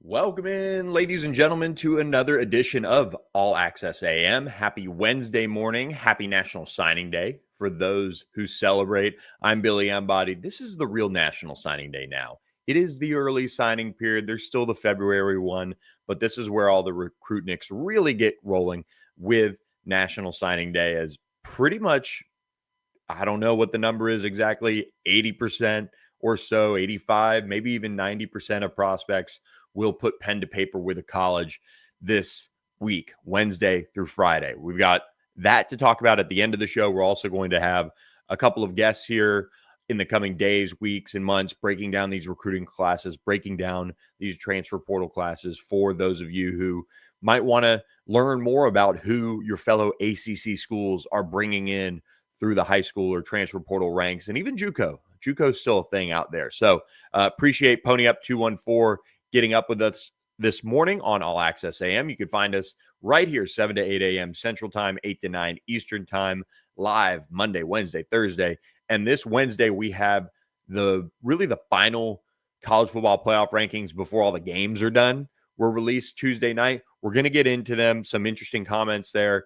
Welcome in, ladies and gentlemen, to another edition of All Access AM. Happy Wednesday morning. Happy National Signing Day for those who celebrate. I'm Billy Embody. This is the real National Signing Day now. It is the early signing period. There's still the February one, but this is where all the recruitniks really get rolling with National Signing Day, as pretty much, I don't know what the number is exactly, 80% or so, 85, maybe even 90% of prospects will put pen to paper with a college this week, Wednesday through Friday. We've got that to talk about at the end of the show. We're also going to have a couple of guests here in the coming days, weeks, and months, breaking down these recruiting classes, breaking down these transfer portal classes for those of you who might want to learn more about who your fellow ACC schools are bringing in through the high school or transfer portal ranks, and even JUCO. JUCO is still a thing out there. So appreciate Pony Up 214 getting up with us this morning on All Access AM. You can find us right here, 7 to 8 a.m. Central Time, 8 to 9 Eastern Time, live Monday, Wednesday, Thursday. And this Wednesday, we have the final college football playoff rankings before all the games are done. Were released Tuesday night. We're going to get into them. Some interesting comments there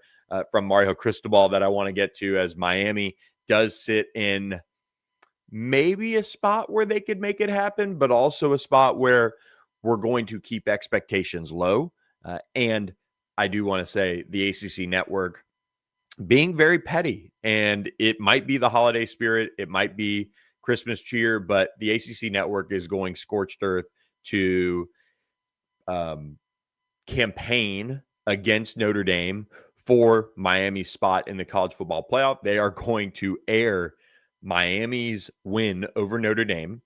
from Mario Cristobal that I want to get to, as Miami does sit in maybe a spot where they could make it happen, but also a spot where we're going to keep expectations low. And I do want to say the ACC network being very petty, and it might be the holiday spirit, it might be Christmas cheer, but the ACC network is going scorched earth to campaign against Notre Dame for Miami's spot in the college football playoff. They are going to air Miami's win over Notre Dame.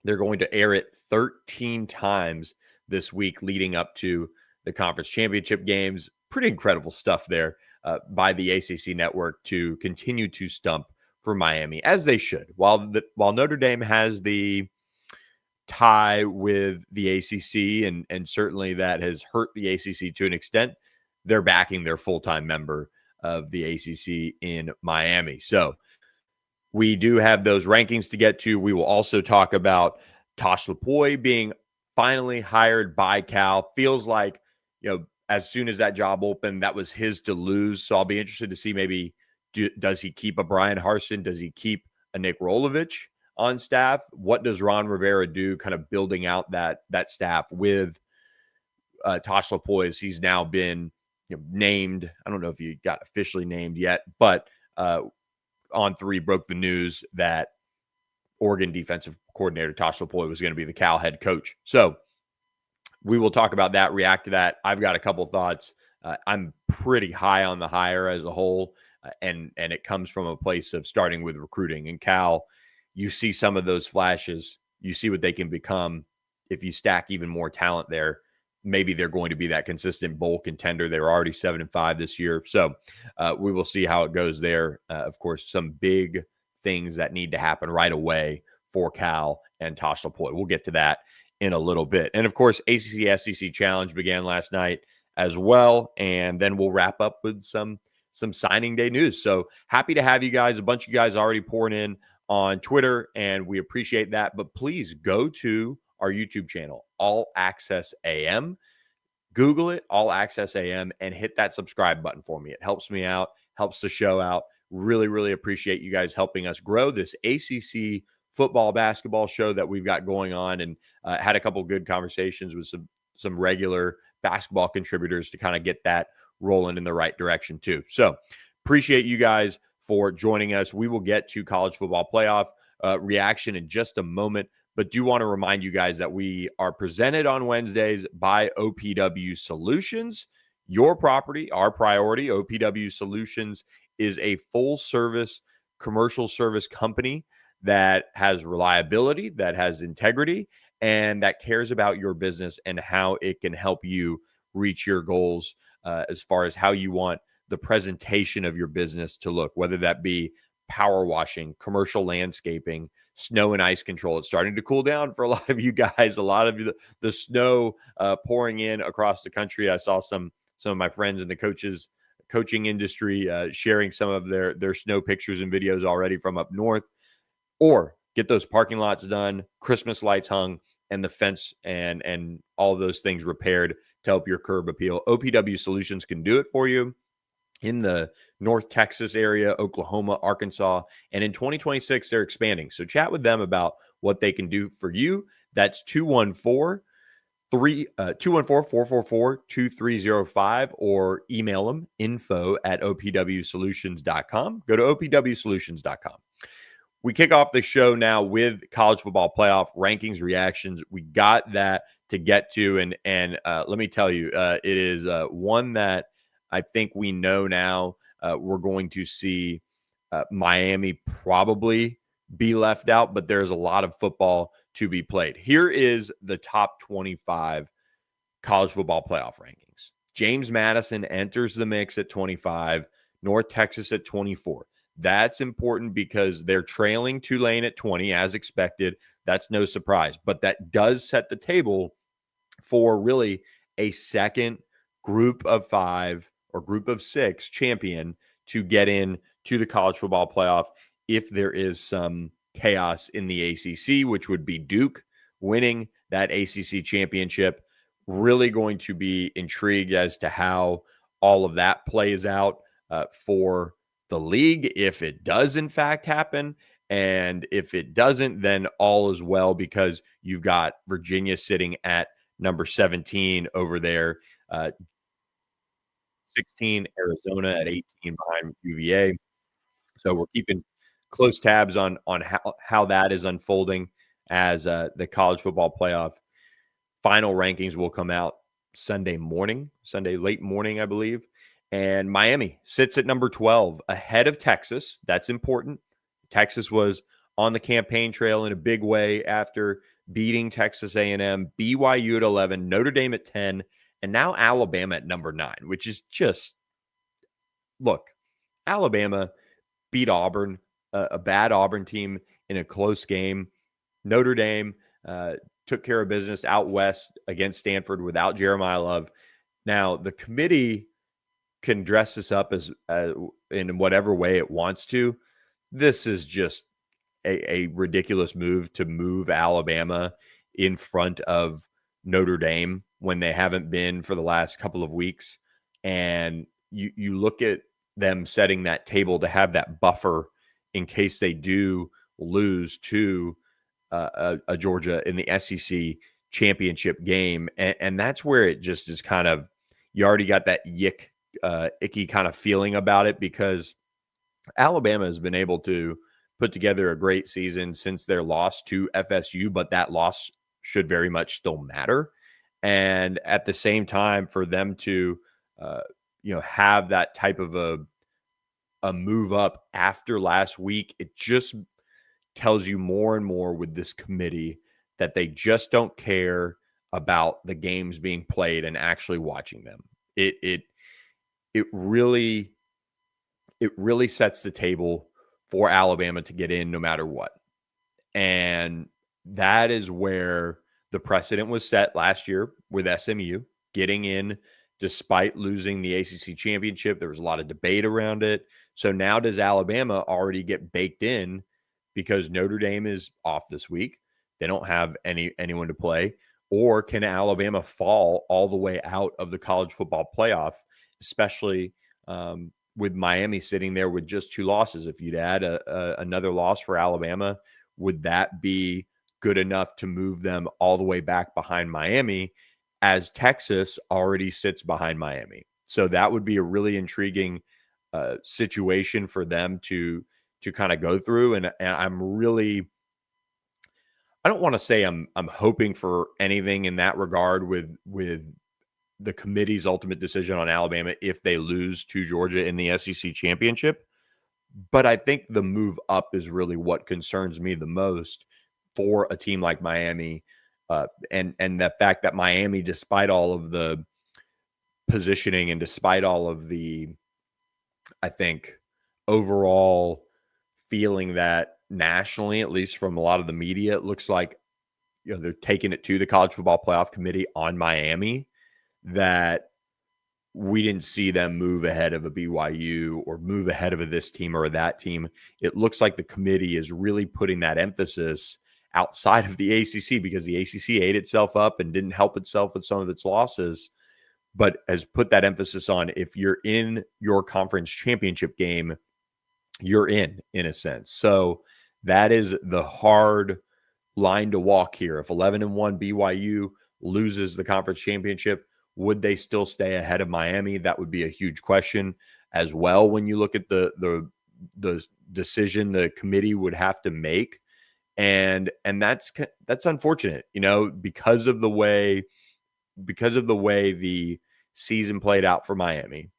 They're going to air it 13 times this week leading up to the conference championship games. Pretty incredible stuff there by the ACC network to continue to stump for Miami, as they should. While Notre Dame has the tie with the ACC, and certainly that has hurt the ACC to an extent, they're backing their full-time member of the ACC in Miami. So we do have those rankings to get to. We will also talk about Tosh Lupoi being finally hired by Cal. Feels like, as soon as that job opened, that was his to lose. So I'll be interested to see maybe does he keep a Brian Harsin? Does he keep a Nick Rolovich on staff? What does Ron Rivera do kind of building out that staff with Tosh Lupoi, as he's now been named? I don't know if he got officially named yet, but On3 broke the news that Oregon defensive coordinator Tosh Lupoi was going to be the Cal head coach. So we will talk about that, react to that. I've got a couple thoughts. I'm pretty high on the hire as a whole, and it comes from a place of starting with recruiting. And Cal, you see some of those flashes. You see what they can become if you stack even more talent there. Maybe they're going to be that consistent bowl contender. They were already 7-5 this year. So we will see how it goes there. Of course, some big things that need to happen right away for Cal and Tosh Lupoi. We'll get to that in a little bit. And of course, ACC SEC Challenge began last night as well. And then we'll wrap up with some signing day news. So happy to have you guys. A bunch of you guys already pouring in on Twitter, and we appreciate that. But please go to our YouTube channel, All Access AM. Google it, All Access AM, and hit that subscribe button for me. It helps me out, helps the show out. Really, really appreciate you guys helping us grow this ACC football basketball show that we've got going on, and had a couple good conversations with some regular basketball contributors to kind of get that rolling in the right direction too. So appreciate you guys for joining us. We will get to college football playoff reaction in just a moment, but do want to remind you guys that we are presented on Wednesdays by OPW Solutions. Your property, our priority. OPW Solutions is a full-service commercial service company that has reliability, that has integrity, and that cares about your business and how it can help you reach your goals as far as how you want the presentation of your business to look, whether that be power washing, commercial landscaping, snow and ice control. It's starting to cool down for a lot of you guys. A lot of the snow pouring in across the country. I saw some of my friends in the coaching industry sharing some of their snow pictures and videos already from up north. Or get those parking lots done, Christmas lights hung, and the fence and all of those things repaired to help your curb appeal. OPW Solutions can do it for you in the North Texas area, Oklahoma, Arkansas. And in 2026, they're expanding. So chat with them about what they can do for you. That's 214-444-2305, or email them info@opwsolutions.com. Go to opwsolutions.com. We kick off the show now with college football playoff rankings reactions. We got that to get to, and let me tell you, it is one that I think we know now. We're going to see Miami probably be left out, but there's a lot of football to be played. Here is the top 25 college football playoff rankings. James Madison enters the mix at 25, North Texas at 24. That's important because they're trailing Tulane at 20 as expected. That's no surprise, but that does set the table for really a second group of 5 or group of 6 champion to get in to the college football playoff if there is some chaos in the ACC, which would be Duke winning that ACC championship. Really going to be intrigued as to how all of that plays out for the league, if it does in fact happen. And if it doesn't, then all is well, because you've got Virginia sitting at number 17 over there, 16 Arizona at 18 behind UVA. So we're keeping close tabs on how that is unfolding as the college football playoff final rankings will come out Sunday late morning, I believe. And Miami sits at number 12 ahead of Texas. That's important. Texas was on the campaign trail in a big way after beating Texas A&M, BYU at 11, Notre Dame at 10, and now Alabama at number 9, which is just, look, Alabama beat Auburn, a bad Auburn team in a close game. Notre Dame took care of business out west against Stanford without Jeremiah Love. Now, the committee can dress this up as in whatever way it wants to. This is just a ridiculous move to move Alabama in front of Notre Dame when they haven't been for the last couple of weeks. And you look at them setting that table to have that buffer in case they do lose to a Georgia in the SEC championship game. And that's where it just is kind of, you already got that icky kind of feeling about it, because Alabama has been able to put together a great season since their loss to FSU, but that loss should very much still matter. And at the same time, for them to, have that type of a move up after last week, it just tells you more and more with this committee that they just don't care about the games being played and actually watching them. It really sets the table for Alabama to get in no matter what. And that is where the precedent was set last year with SMU getting in despite losing the ACC championship. There was a lot of debate around it. So now does Alabama already get baked in because Notre Dame is off this week? They don't have anyone to play. Or can Alabama fall all the way out of the college football playoff, especially with Miami sitting there with just 2 losses? If you'd add another loss for Alabama, would that be good enough to move them all the way back behind Miami, as Texas already sits behind Miami? So that would be a really intriguing situation for them to kind of go through. And I'm really, I don't want to say I'm hoping for anything in that regard with the committee's ultimate decision on Alabama if they lose to Georgia in the SEC championship. But I think the move up is really what concerns me the most for a team like Miami. And the fact that Miami, despite all of the positioning and despite all of the, I think, overall feeling that nationally, at least from a lot of the media, it looks like, they're taking it to the College Football Playoff Committee on Miami, that we didn't see them move ahead of a BYU or move ahead of this team or that team. It looks like the committee is really putting that emphasis outside of the ACC, because the ACC ate itself up and didn't help itself with some of its losses, but has put that emphasis on, if you're in your conference championship game, you're in a sense. So that is the hard line to walk here. If 11-1 BYU loses the conference championship, would they still stay ahead of Miami? That would be a huge question as well when you look at the decision the committee would have to make. And that's unfortunate, because of the way the season played out for Miami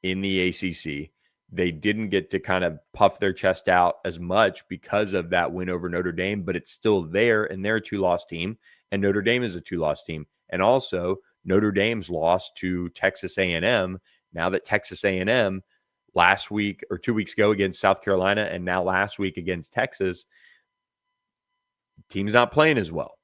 in the ACC. They didn't get to kind of puff their chest out as much because of that win over Notre Dame, but it's still there, and they're a 2-loss team, and Notre Dame is a 2-loss team. And also, Notre Dame's lost to Texas A&M. Now that Texas A&M last week or 2 weeks ago against South Carolina, and now last week against Texas, team's not playing as well.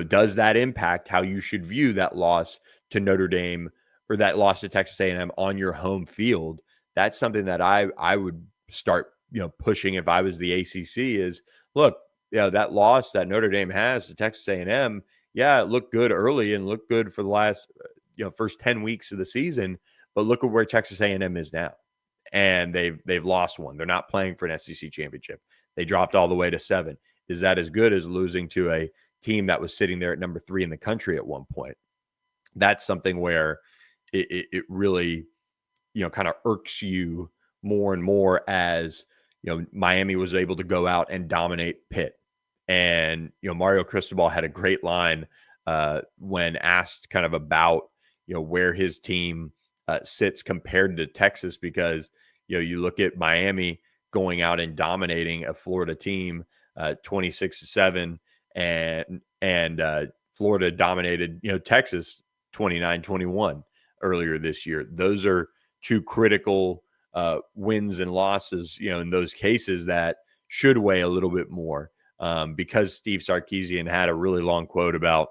Does that impact how you should view that loss to Notre Dame or that loss to Texas A&M on your home field? That's something that I would start, pushing if I was the ACC is, look, that loss that Notre Dame has to Texas A&M, yeah, it looked good early and looked good for the last, first 10 weeks of the season, but look at where Texas A&M is now. And they've lost one. They're not playing for an SEC championship. They dropped all the way to 7. Is that as good as losing to a team that was sitting there at number 3 in the country at one point? That's something where it really, kind of irks you more and more as, Miami was able to go out and dominate Pitt. And, Mario Cristobal had a great line when asked kind of about, where his team sits compared to Texas, because, you look at Miami going out and dominating a Florida team 26-7, and Florida dominated, Texas 29-21 earlier this year. Those are two critical wins and losses, in those cases that should weigh a little bit more, because Steve Sarkisian had a really long quote about,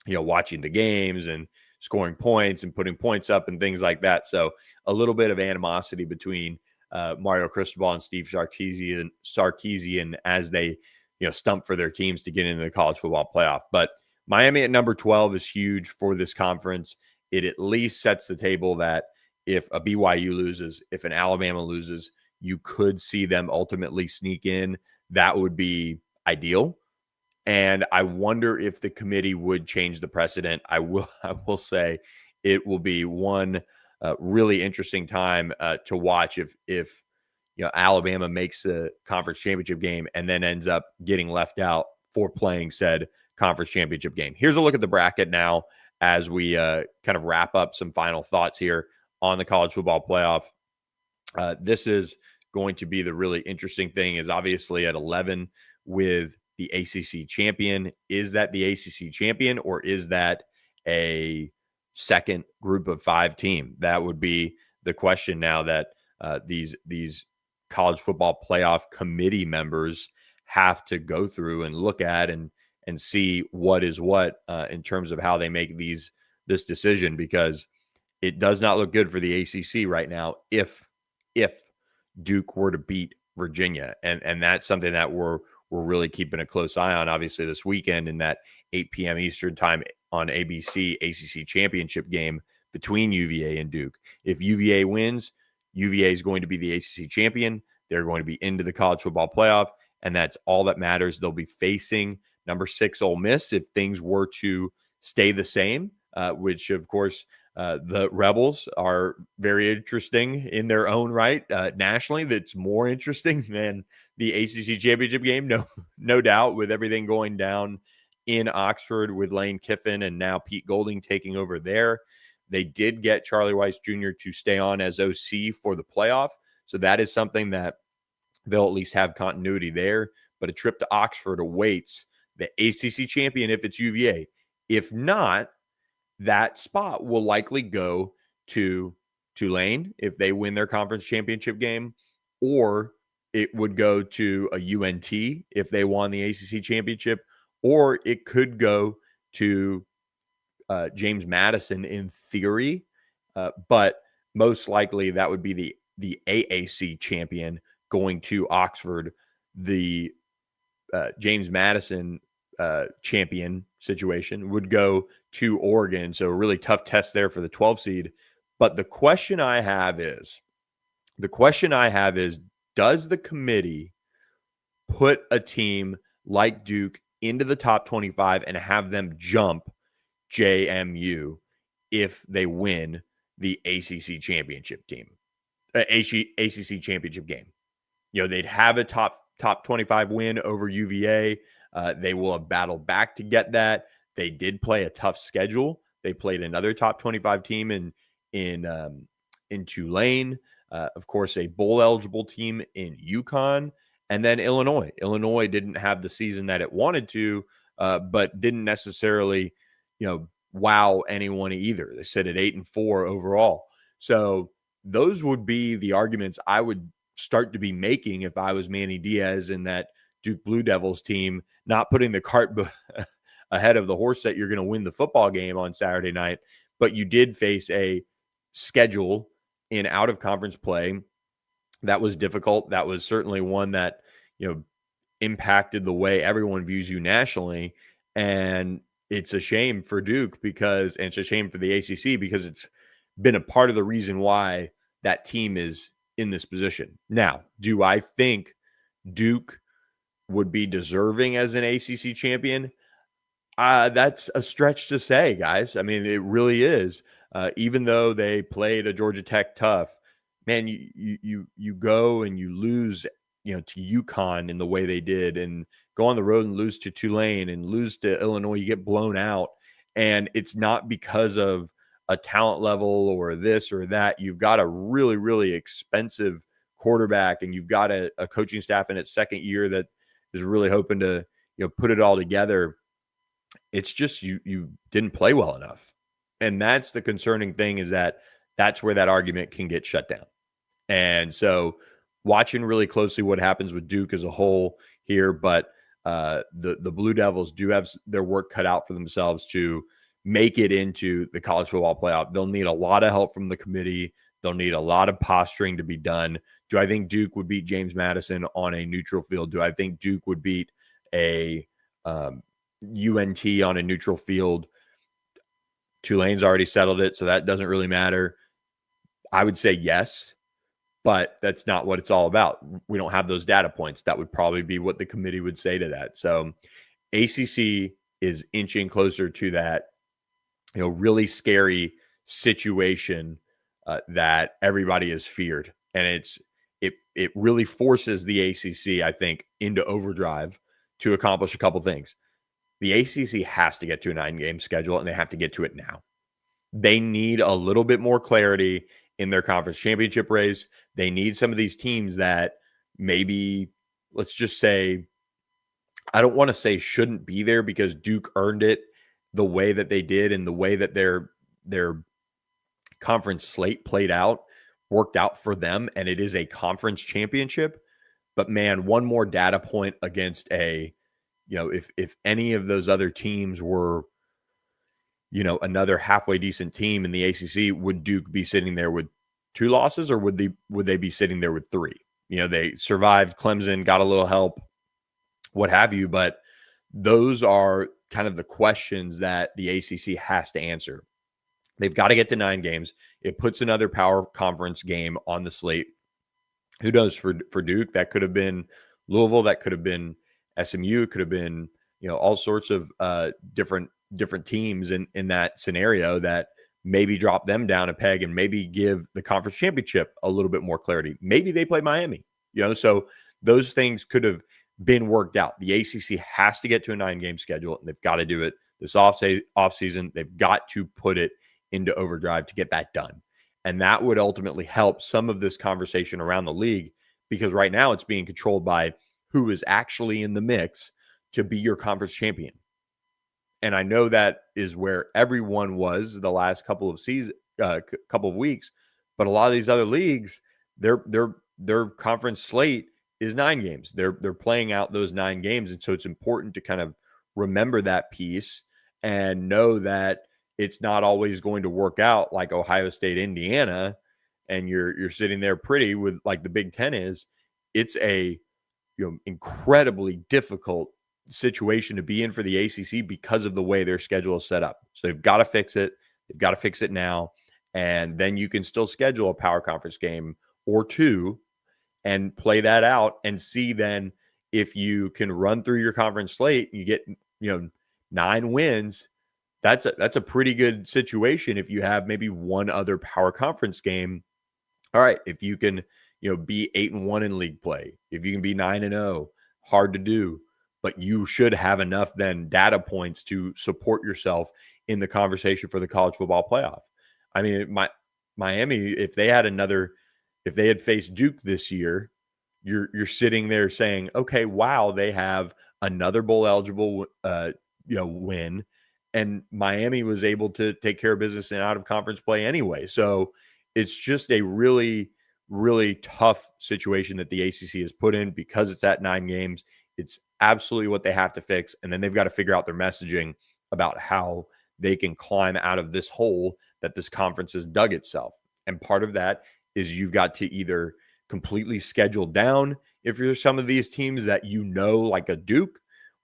watching the games and scoring points and putting points up and things like that. So a little bit of animosity between Mario Cristobal and Steve Sarkisian as they, stump for their teams to get into the college football playoff. But Miami at number 12 is huge for this conference. It at least sets the table that if a BYU loses, if an Alabama loses, you could see them ultimately sneak in. That would be ideal. And I wonder if the committee would change the precedent. I will say it will be one really interesting time to watch if Alabama makes the conference championship game and then ends up getting left out for playing said conference championship game. Here's a look at the bracket now as we kind of wrap up some final thoughts here on the college football playoff. This is going to be the really interesting thing, is obviously at 11 with the ACC champion. Is that the ACC champion, or is that a second group of 5 team? That would be the question now that these college football playoff committee members have to go through and look at and see what is what in terms of how they make this decision, because it does not look good for the ACC right now if Duke were to beat Virginia. And that's something that we're really keeping a close eye on, obviously, this weekend in that 8 p.m. Eastern time on ABC ACC Championship game between UVA and Duke. If UVA wins, UVA is going to be the ACC champion. They're going to be into the college football playoff, and that's all that matters. They'll be facing number 6 Ole Miss if things were to stay the same, which, of course, the Rebels are very interesting in their own right. Nationally, that's more interesting than the ACC championship game, no doubt, with everything going down in Oxford with Lane Kiffin and now Pete Golding taking over there. They did get Charlie Weiss Jr. to stay on as OC for the playoff, so that is something that they'll at least have continuity there. But a trip to Oxford awaits the ACC champion if it's UVA. If not, that spot will likely go to Tulane if they win their conference championship game, or it would go to a UNT if they won the ACC championship, or it could go to James Madison in theory, but most likely that would be the AAC champion going to Oxford. The James Madison champion situation would go to Oregon. So a really tough test there for the 12 seed. But the question I have is, does the committee put a team like Duke into the top 25 and have them jump JMU if they win the ACC championship ACC championship game? They'd have a top 25 win over UVA. They will have battled back to get that. They did play a tough schedule. They played another top 25 team in Tulane. Of course, a bowl eligible team in UConn, and then Illinois. Illinois didn't have the season that it wanted to, but didn't necessarily, wow anyone either. They sit at 8-4 overall. So those would be the arguments I would start to be making if I was Manny Diaz in that Duke Blue Devils team, not putting the cart ahead of the horse that you're going to win the football game on Saturday night. But you did face a schedule in out of conference play that was difficult. That was certainly one that, impacted the way everyone views you nationally. And it's a shame for Duke and it's a shame for the ACC because it's been a part of the reason why that team is in this position. Now, do I think Duke would be deserving as an ACC champion? That's a stretch to say, guys. I mean, it really is. Even though they played a Georgia Tech tough, man, you go and you lose, to UConn in the way they did, and go on the road and lose to Tulane and lose to Illinois. You get blown out, and it's not because of a talent level or this or that. You've got a really, really expensive quarterback, and you've got a coaching staff in its second year that is really hoping to, put it all together. It's just you didn't play well enough. And that's the concerning thing, is that's where that argument can get shut down. And so watching really closely what happens with Duke as a whole here, but the Blue Devils do have their work cut out for themselves to make it into the college football playoff. They'll need a lot of help from the committee. They'll need a lot of posturing to be done. Do I think Duke would beat James Madison on a neutral field? Do I think Duke would beat a UNT on a neutral field? Tulane's already settled it, so that doesn't really matter. I would say yes, but that's not what it's all about. We don't have those data points. That would probably be what the committee would say to that. So ACC is inching closer to that, really scary situation that everybody has feared. And it really forces the ACC, I think, into overdrive to accomplish a couple things. The ACC has to get to a 9-game schedule, and they have to get to it now. They need a little bit more clarity in their conference championship race. They need some of these teams that maybe, let's just say, I don't want to say shouldn't be there, because Duke earned it the way that they did, and the way that their conference slate played out worked out for them, and it is a conference championship. But man, one more data point against if any of those other teams were, another halfway decent team in the ACC, would Duke be sitting there with 2 losses, or would they be sitting there with 3? They survived Clemson, got a little help, what have you, but those are kind of the questions that the ACC has to answer. They've got to get to 9 games. It puts another power conference game on the slate. Who knows, for Duke, that could have been Louisville, that could have been SMU, it could have been, all sorts of different teams in that scenario that maybe drop them down a peg and maybe give the conference championship a little bit more clarity. Maybe they play Miami, so those things could have been worked out. The ACC has to get to a 9-game schedule, and they've got to do it this offseason. They've got to put it into overdrive to get that done. And that would ultimately help some of this conversation around the league, because right now it's being controlled by who is actually in the mix to be your conference champion. And I know that is where everyone was the last couple of weeks, but a lot of these other leagues, their conference slate is 9 games. They're playing out those 9 games. And so it's important to kind of remember that piece and know that it's not always going to work out like Ohio State, Indiana, and you're sitting there pretty with like the Big Ten is. It's a incredibly difficult situation to be in for the ACC because of the way their schedule is set up. So they've got to fix it. They've got to fix it now. And then you can still schedule a power conference game or two and play that out and see then if you can run through your conference slate, you get, 9 wins. That's a pretty good situation if you have maybe one other power conference game. All right, if you can, be 8-1 in league play, if you can be 9-0, hard to do, but you should have enough then data points to support yourself in the conversation for the college football playoff. I mean, Miami, if they had faced Duke this year, you're sitting there saying, okay, wow, they have another bowl eligible, win, and Miami was able to take care of business in out of conference play anyway. So it's just a really, really tough situation that the ACC has put in because it's at 9 games. It's absolutely what they have to fix. And then they've got to figure out their messaging about how they can climb out of this hole that this conference has dug itself. And part of that is you've got to either completely schedule down if you're some of these teams that like a Duke,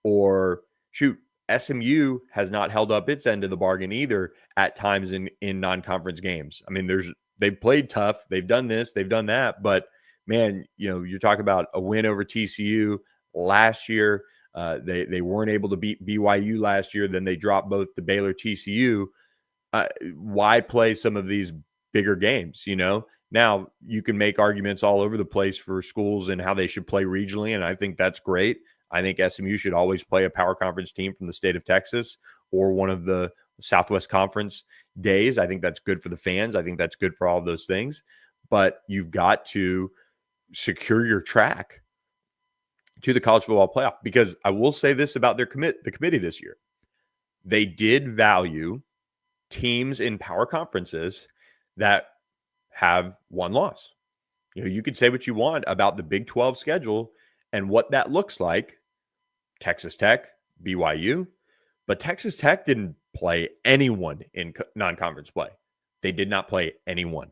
or shoot, SMU has not held up its end of the bargain either at times in non-conference games. I mean, they've played tough. They've done this, they've done that. But, man, you're talking about a win over TCU last year. They weren't able to beat BYU last year. Then they dropped both to Baylor, TCU. Why play some of these bigger games, Now, you can make arguments all over the place for schools and how they should play regionally, and I think that's great. I think SMU should always play a power conference team from the state of Texas or one of the Southwest Conference days. I think that's good for the fans. I think that's good for all of those things. But you've got to secure your track to the college football playoff, because I will say this about the committee this year. They did value teams in power conferences that have one loss. You could say what you want about the Big 12 schedule and what that looks like. Texas Tech, BYU, but Texas Tech didn't play anyone in non-conference play. They did not play anyone.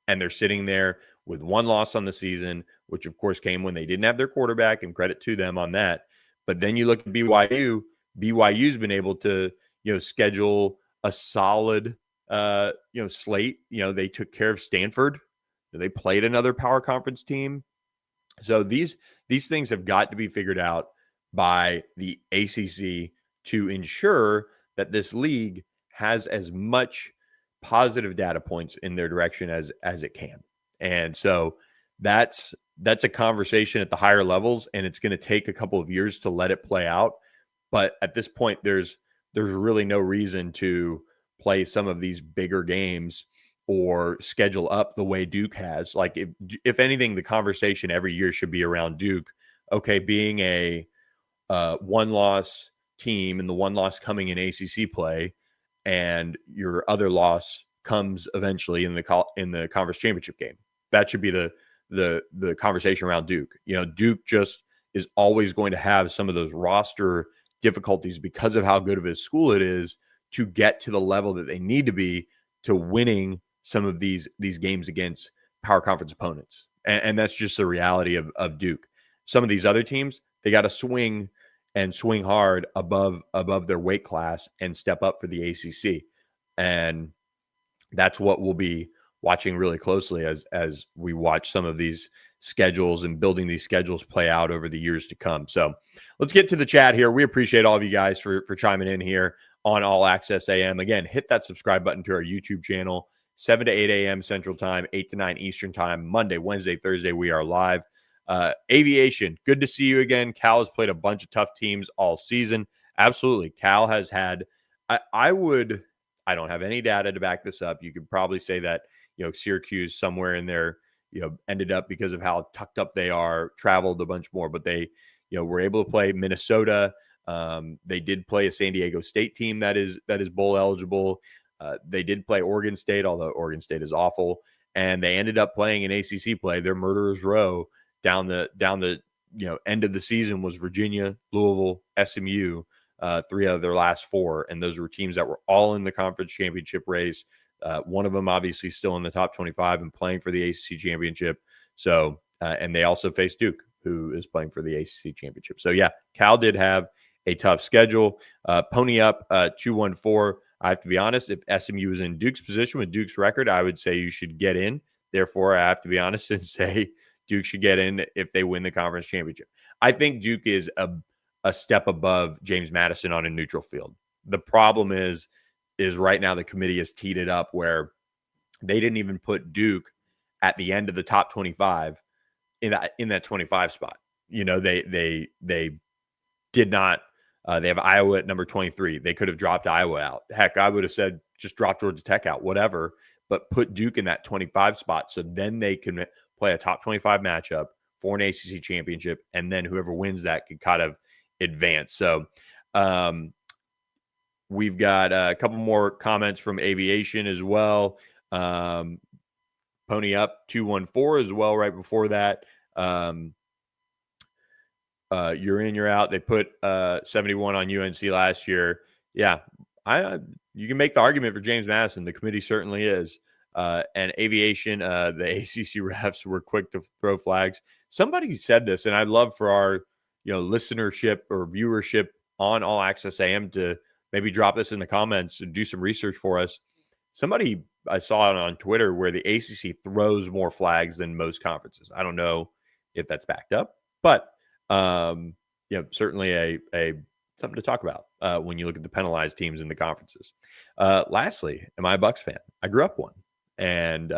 And they're sitting there with one loss on the season, which of course came when they didn't have their quarterback, and credit to them on that. But then you look at BYU. BYU's been able to, schedule a solid, slate. They took care of Stanford. They played another power conference team. So these things have got to be figured out by the ACC to ensure that this league has as much positive data points in their direction as it can. And so that's a conversation at the higher levels, and it's going to take a couple of years to let it play out. But at this point, there's really no reason to play some of these bigger games or schedule up the way Duke has. Like, if anything, the conversation every year should be around Duke. Okay, being a one-loss team, and the one loss coming in ACC play, and your other loss comes eventually in the conference championship game. That should be the conversation around Duke. Duke just is always going to have some of those roster difficulties because of how good of a school it is to get to the level that they need to be to winning some of these games against power conference opponents. And that's just the reality of Duke. Some of these other teams, they got to swing hard above their weight class and step up for the ACC. And that's what we'll be watching really closely as we watch some of these schedules and building these schedules play out over the years to come. So let's get to the chat here. We appreciate all of you guys for chiming in here on All Access AM. Again, hit that subscribe button to our YouTube channel, 7 to 8 a.m. Central Time, 8 to 9 Eastern Time, Monday, Wednesday, Thursday. We are live. Aviation, good to see you again. Cal has played a bunch of tough teams all season. Absolutely. Cal has had, I don't have any data to back this up. You could probably say that, Syracuse somewhere in there, ended up, because of how tucked up they are, traveled a bunch more, but they, were able to play Minnesota. They did play a San Diego State team that is bowl eligible. They did play Oregon State, although Oregon State is awful. And they ended up playing an ACC play. Their murderer's row down the end of the season was Virginia, Louisville, SMU, 3 out of their last 4. And those were teams that were all in the conference championship race. One of them obviously still in the top 25 and playing for the ACC championship. So, and they also faced Duke. who is playing for the ACC Championship. So, yeah, Cal did have a tough schedule. Pony up 2-1-4. I have to be honest, if SMU was in Duke's position with Duke's record, I would say you should get in. Therefore, I have to be honest and say Duke should get in if they win the conference championship. I think Duke is a step above James Madison on a neutral field. The problem is right now the committee has teed it up where they didn't even put Duke at the end of the top 25 in that 25 spot. You know, they did not. They have Iowa at number 23. They could have dropped Iowa out. Heck, I would have said just drop Georgia Tech out, whatever, but put Duke in that 25 spot so then they can play a top 25 matchup for an ACC championship, and then whoever wins that could kind of advance. So we've got a couple more comments from Aviation as well. Pony up 2-1-4 as well right before that. You're in, you're out. They put 71 on UNC last year. Yeah, you can make the argument for James Madison. The committee certainly is. And Aviation, the ACC refs were quick to throw flags. Somebody said this, and I'd love for our listenership or viewership on All Access AM to maybe drop this in the comments and do some research for us. Somebody, I saw it on Twitter, where the ACC throws more flags than most conferences. I don't know if that's backed up, but certainly a something to talk about when you look at the penalized teams in the conferences. Lastly, am I a Bucs fan? I grew up one, and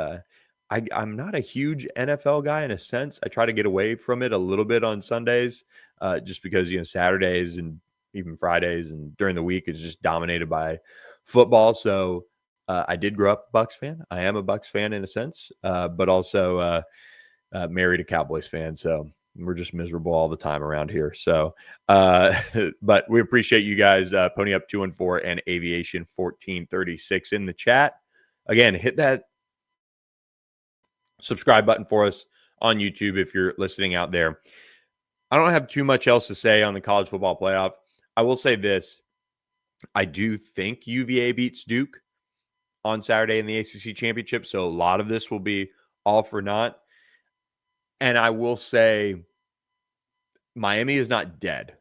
I'm not a huge NFL guy in a sense. I try to get away from it a little bit on Sundays, just because Saturdays and even Fridays and during the week is just dominated by football. So I did grow up a Bucs fan. I am a Bucs fan in a sense, but also married a Cowboys fan. So we're just miserable all the time around here. So, but we appreciate you guys. Pony up 2-4 and Aviation 1436 in the chat. Again, hit that subscribe button for us on YouTube if you're listening out there. I don't have too much else to say on the college football playoff. I will say this. I do think UVA beats Duke on Saturday in the ACC Championship. So a lot of this will be all for naught. And I will say Miami is not dead.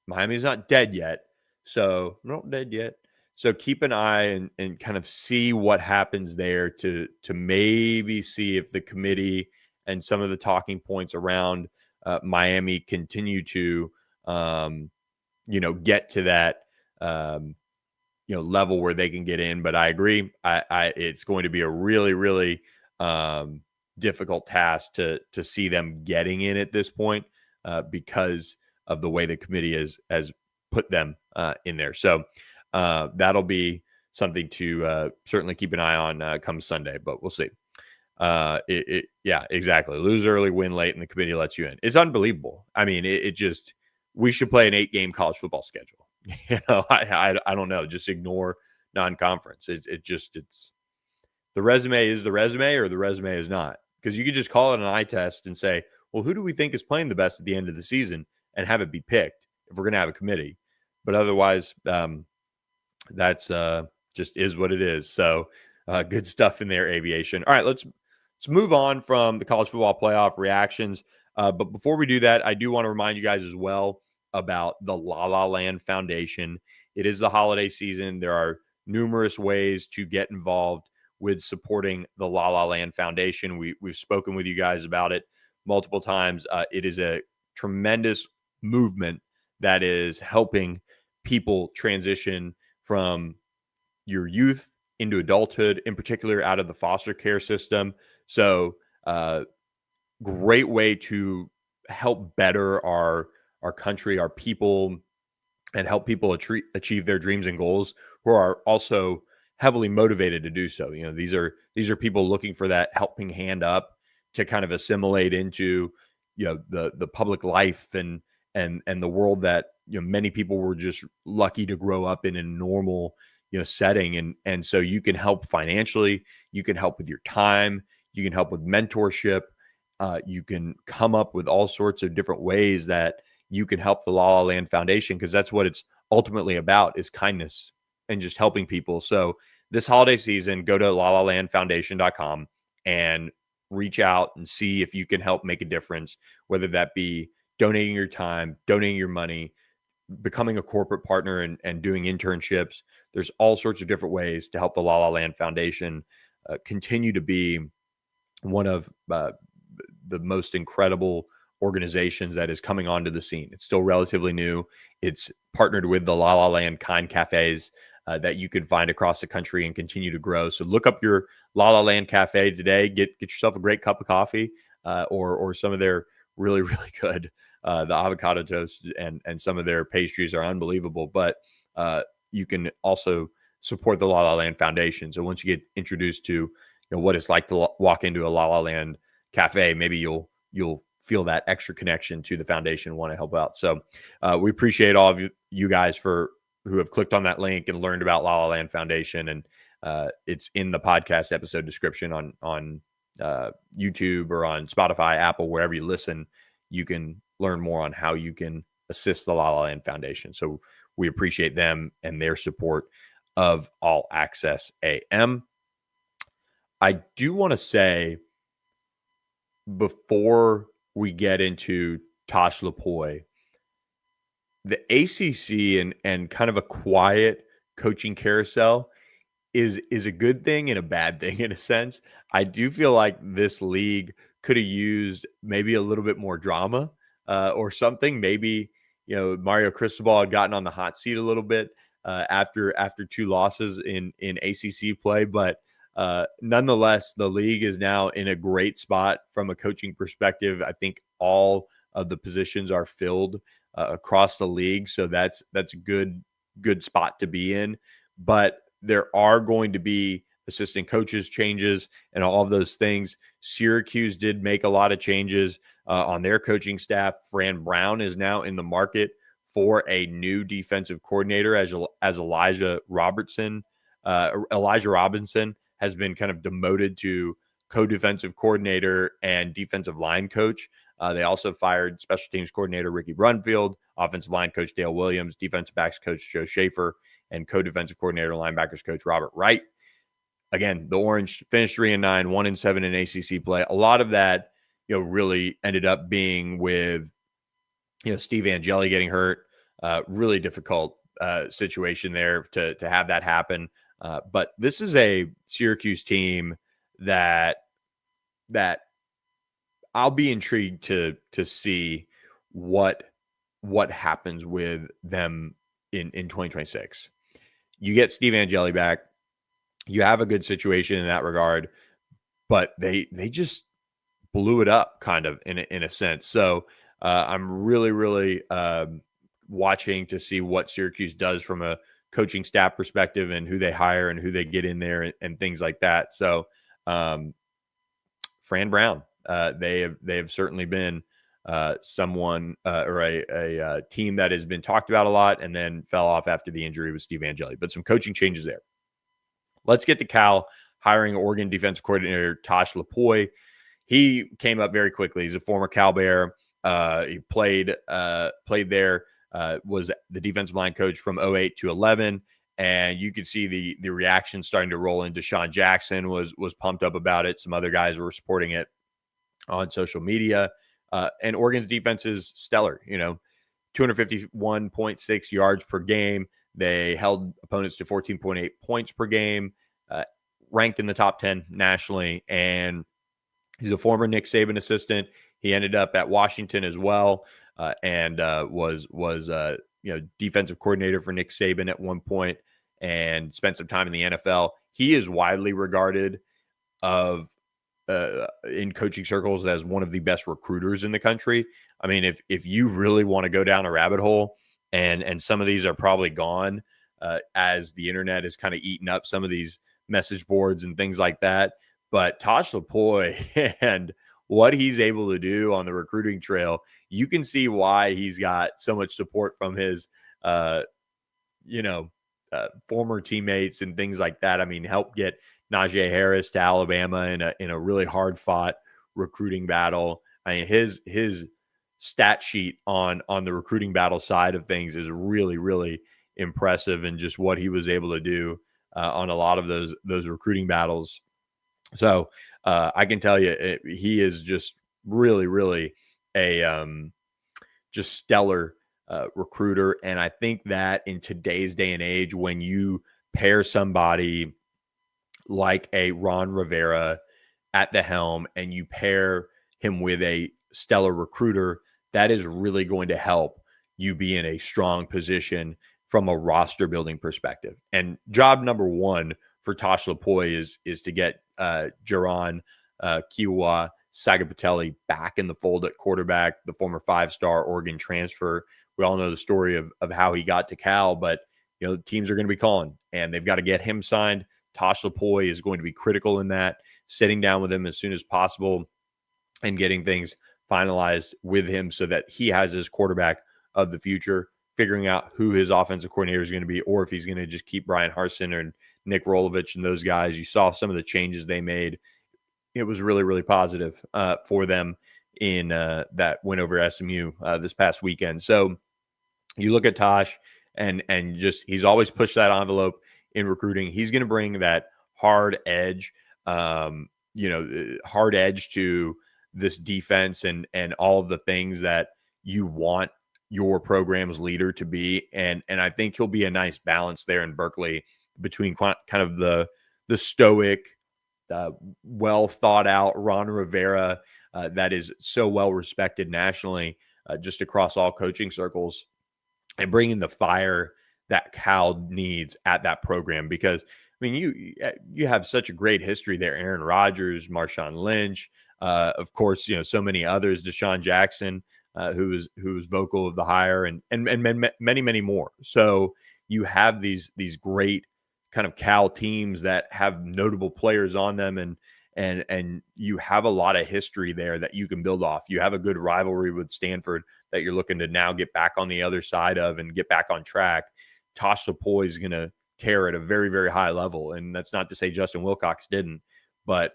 Miami's not dead yet. So not dead yet. So keep an eye and kind of see what happens there to maybe see if the committee and some of the talking points around Miami continue to, get to that, level where they can get in. But I agree. It's going to be a really, really difficult task to see them getting in at this point because of the way the committee has put them in there. So that'll be something to certainly keep an eye on come Sunday, but we'll see. Yeah, exactly. Lose early, win late, and the committee lets you in. It's unbelievable. I mean, we should play an 8-game college football schedule. I don't know. Just ignore non-conference. It's the resume is the resume or the resume is not, because you could just call it an eye test and say, well, who do we think is playing the best at the end of the season, and have it be picked if we're going to have a committee. But otherwise, that's just is what it is. So good stuff in there, Aviation. All right, let's move on from the college football playoff reactions. But before we do that, I do want to remind you guys as well about the La La Land Foundation. It is the holiday season. There are numerous ways to get involved with supporting the La La Land Foundation. We've spoken with you guys about it multiple times. It is a tremendous movement that is helping people transition from your youth into adulthood, in particular out of the foster care system. So great way to help better our country, our people, and help people achieve their dreams and goals who are also heavily motivated to do so. These are people looking for that helping hand up to kind of assimilate into the public life and the world that many people were just lucky to grow up in a normal setting, and so you can help financially, you can help with your time, you can help with mentorship, you can come up with all sorts of different ways that you can help the La La Land Foundation, because that's what it's ultimately about, is kindness and just helping people. So this holiday season, go to lalalandfoundation.com and reach out and see if you can help make a difference, whether that be donating your time, donating your money, becoming a corporate partner and doing internships. There's all sorts of different ways to help the La La Land Foundation continue to be one of the most incredible organizations that is coming onto the scene. It's still relatively new. It's partnered with the La La Land kind cafes that you can find across the country and continue to grow. So look up your La La Land cafe today. Get yourself a great cup of coffee or some of their really, really good the avocado toast and some of their pastries are unbelievable. But you can also support the La La Land Foundation. So once you get introduced to what it's like to walk into a La La Land cafe, maybe you'll feel that extra connection to the foundation and want to help out. So we appreciate all of you guys who have clicked on that link and learned about La La Land Foundation. And it's in the podcast episode description on YouTube or on Spotify, Apple, wherever you listen. You can learn more on how you can assist the La La Land Foundation. So we appreciate them and their support of All Access AM. I do want to say, before we get into Tosh Lupoi, the ACC and kind of a quiet coaching carousel is a good thing and a bad thing in a sense. I do feel like this league could have used maybe a little bit more drama or something. Maybe, Mario Cristobal had gotten on the hot seat a little bit after 2 losses in ACC play, but nonetheless, the league is now in a great spot from a coaching perspective. I think all of the positions are filled across the league, so that's a good spot to be in. But there are going to be assistant coaches changes and all of those things. Syracuse did make a lot of changes on their coaching staff. Fran Brown is now in the market for a new defensive coordinator as Elijah Robinson has been kind of demoted to co-defensive coordinator and defensive line coach. They also fired special teams coordinator Ricky Brunfield, offensive line coach Dale Williams, defensive backs coach Joe Schaefer, and co-defensive coordinator linebackers coach Robert Wright. Again, the Orange finished 3-9, 1-7 in ACC play. A lot of that, really ended up being with, Steve Angeli getting hurt. Really difficult situation there to have that happen. But this is a Syracuse team that I'll be intrigued to see what happens with them in 2026. You get Steve Angeli back. You have a good situation in that regard, but they just blew it up kind of in a sense. So I'm really, really watching to see what Syracuse does from a coaching staff perspective and who they hire and who they get in there and things like that. So Fran Brown, they have certainly been someone or a team that has been talked about a lot and then fell off after the injury with Steve Angeli, but some coaching changes there. Let's get to Cal hiring Oregon defensive coordinator Tosh Lupoi. He came up very quickly. He's a former Cal Bear. He played there, was the defensive line coach from 08 to 11. And you could see the reaction starting to roll in. Deshaun Jackson was pumped up about it. Some other guys were supporting it on social media. And Oregon's defense is stellar, 251.6 yards per game. They held opponents to 14.8 points per game, ranked in the top 10 nationally. And he's a former Nick Saban assistant. He ended up at Washington as well, and was defensive coordinator for Nick Saban at one point and spent some time in the NFL. He is widely regarded in coaching circles as one of the best recruiters in the country. I mean, if you really want to go down a rabbit hole, and some of these are probably gone as the internet is kind of eating up some of these message boards and things like that. But Tosh Lupoi and what he's able to do on the recruiting trail, you can see why he's got so much support from his, former teammates and things like that. I mean, helped get Najee Harris to Alabama in a really hard fought recruiting battle. I mean, his stat sheet on the recruiting battle side of things is really, really impressive, and just what he was able to do on a lot of those recruiting battles So I can tell you, he is just really, really a just stellar recruiter. And I think that in today's day and age, when you pair somebody like a Ron Rivera at the helm and you pair him with a stellar recruiter, that is really going to help you be in a strong position from a roster building perspective. And job number one for Tosh Lupoi is to get Jaron Kiwa Sagapatelli back in the fold at quarterback, the former 5-star Oregon transfer. We all know the story of how he got to Cal, but teams are going to be calling and they've got to get him signed. Tosh Lupoi is going to be critical in that, sitting down with him as soon as possible and getting things finalized with him so that he has his quarterback of the future, figuring out who his offensive coordinator is going to be, or if he's going to just keep Brian Harsin or Nick Rolovich and those guys. You saw some of the changes they made. It was really, really positive for them in that win over SMU this past weekend. So you look at Tosh and just he's always pushed that envelope in recruiting. He's going to bring that hard edge, hard edge to this defense and all of the things that you want your program's leader to be. And I think he'll be a nice balance there in Berkeley between kind of the stoic, well thought out Ron Rivera that is so well respected nationally, just across all coaching circles, and bringing the fire that Cal needs at that program. Because I mean, you have such a great history there. Aaron Rodgers, Marshawn Lynch, of course, so many others. Deshaun Jackson, who was vocal of the hire, and many, many more. So you have these great kind of Cal teams that have notable players on them, and you have a lot of history there that you can build off. You have a good rivalry with Stanford that you're looking to now get back on the other side of and get back on track. Tosh Lupoi is going to care at a very, very high level. And that's not to say Justin Wilcox didn't, but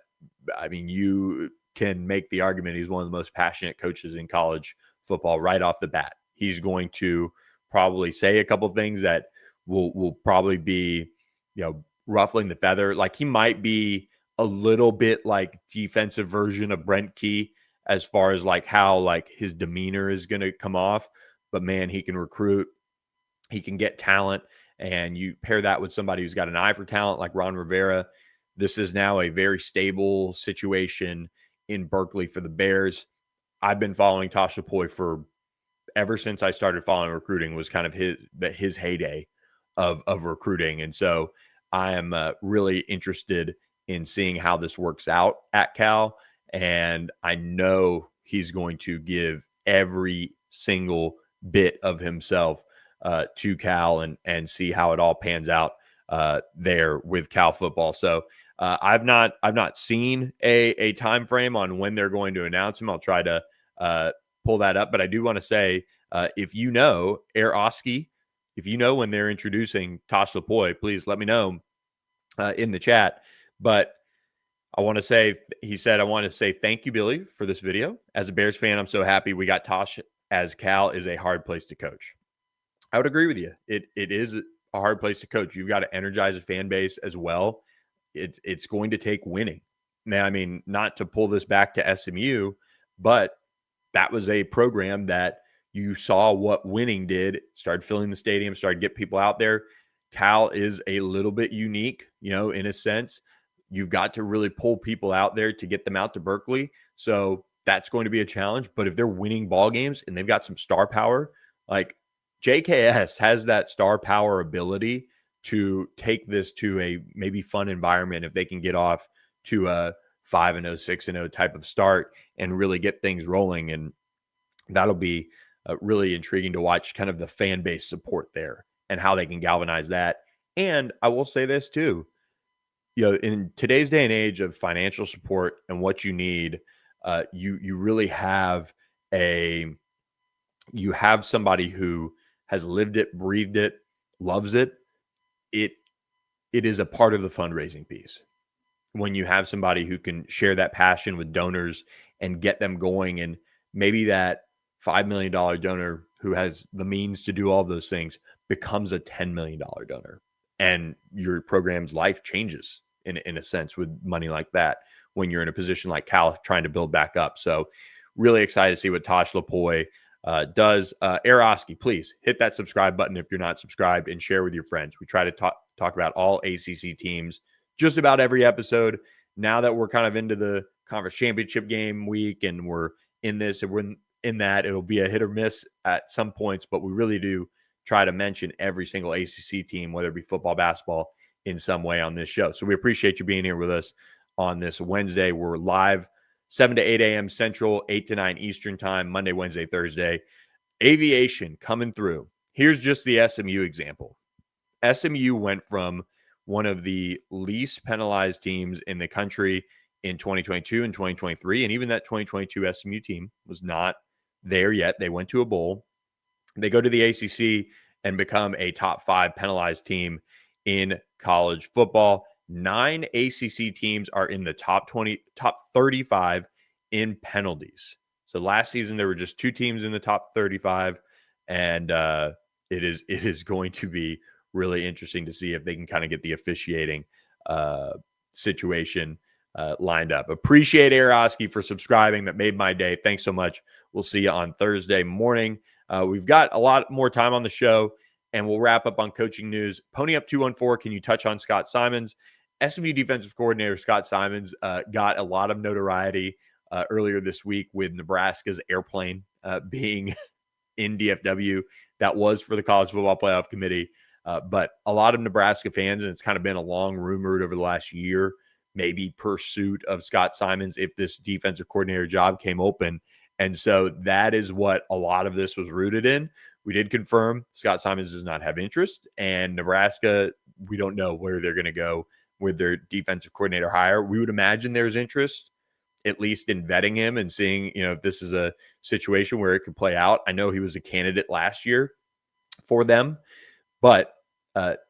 I mean, you can make the argument he's one of the most passionate coaches in college football right off the bat. He's going to probably say a couple of things that will probably be, ruffling the feather. Like he might be a little bit like defensive version of Brent Key as far as like how like his demeanor is going to come off, but man, he can recruit, he can get talent, and you pair that with somebody who's got an eye for talent like Ron Rivera. This is now a very stable situation in Berkeley for the Bears. I've been following Tosh Lupoi for ever since I started following recruiting, was kind of his heyday of recruiting. And so I am really interested in seeing how this works out at Cal. And I know he's going to give every single bit of himself to Cal and see how it all pans out there with Cal football. So I've not seen a time frame on when they're going to announce him. I'll try to pull that up, but I do want to say, if you know, Air Oski, if you know when they're introducing Tosh Lupoi, please let me know in the chat. But I want to say, he said, I want to say thank you, Billy, for this video. As a Bears fan, I'm so happy we got Tosh, as Cal is a hard place to coach. I would agree with you. It is a hard place to coach. You've got to energize a fan base as well. It's going to take winning. Now, I mean, not to pull this back to SMU, but that was a program that you saw what winning did. Started filling the stadium, started to get people out there. Cal is a little bit unique, in a sense. You've got to really pull people out there to get them out to Berkeley. So that's going to be a challenge. But if they're winning ball games and they've got some star power, like JKS has that star power ability to take this to a maybe fun environment if they can get off to a 5-0, 6-0 type of start and really get things rolling. And that'll be really intriguing to watch kind of the fan base support there and how they can galvanize that. And I will say this too, in today's day and age of financial support and what you need, you really have somebody who has lived it, breathed it, loves it. It is a part of the fundraising piece. When you have somebody who can share that passion with donors and get them going, and maybe that $5 million donor who has the means to do all of those things becomes a $10 million donor, and your program's life changes in a sense with money like that when you're in a position like Cal trying to build back up. So really excited to see what Tosh Lupoi does. Aroski, please hit that subscribe button if you're not subscribed and share with your friends. We try to talk about all ACC teams just about every episode. Now that we're kind of into the conference championship game week and we're in this and we're in that, it'll be a hit or miss at some points, but we really do try to mention every single ACC team, whether it be football, basketball, in some way on this show. So we appreciate you being here with us on this Wednesday. We're live 7 to 8 a.m. Central, 8 to 9 Eastern time, Monday, Wednesday, Thursday. Aviation coming through. Here's just the SMU example. SMU went from one of the least penalized teams in the country in 2022 and 2023. And even that 2022 SMU team was not there yet. They went to a bowl. They go to the ACC and become a top 5 penalized team in college football. 9 ACC teams are in the top 35 in penalties. So last season, there were just 2 teams in the top 35. And it is going to be really interesting to see if they can kind of get the officiating situation lined up. Appreciate Aroski for subscribing. That made my day. Thanks so much. We'll see you on Thursday morning. We've got a lot more time on the show, and we'll wrap up on coaching news. Pony Up 214, can you touch on Scott Simons? SMU defensive coordinator Scott Simons got a lot of notoriety earlier this week with Nebraska's airplane being in DFW. That was for the College Football Playoff Committee. But a lot of Nebraska fans, and it's kind of been a long rumored over the last year, maybe pursuit of Scott Simons if this defensive coordinator job came open. And so that is what a lot of this was rooted in. We did confirm Scott Simons does not have interest, and Nebraska, we don't know where they're going to go with their defensive coordinator hire. We would imagine there's interest, at least in vetting him and seeing, if this is a situation where it could play out. I know he was a candidate last year for them, but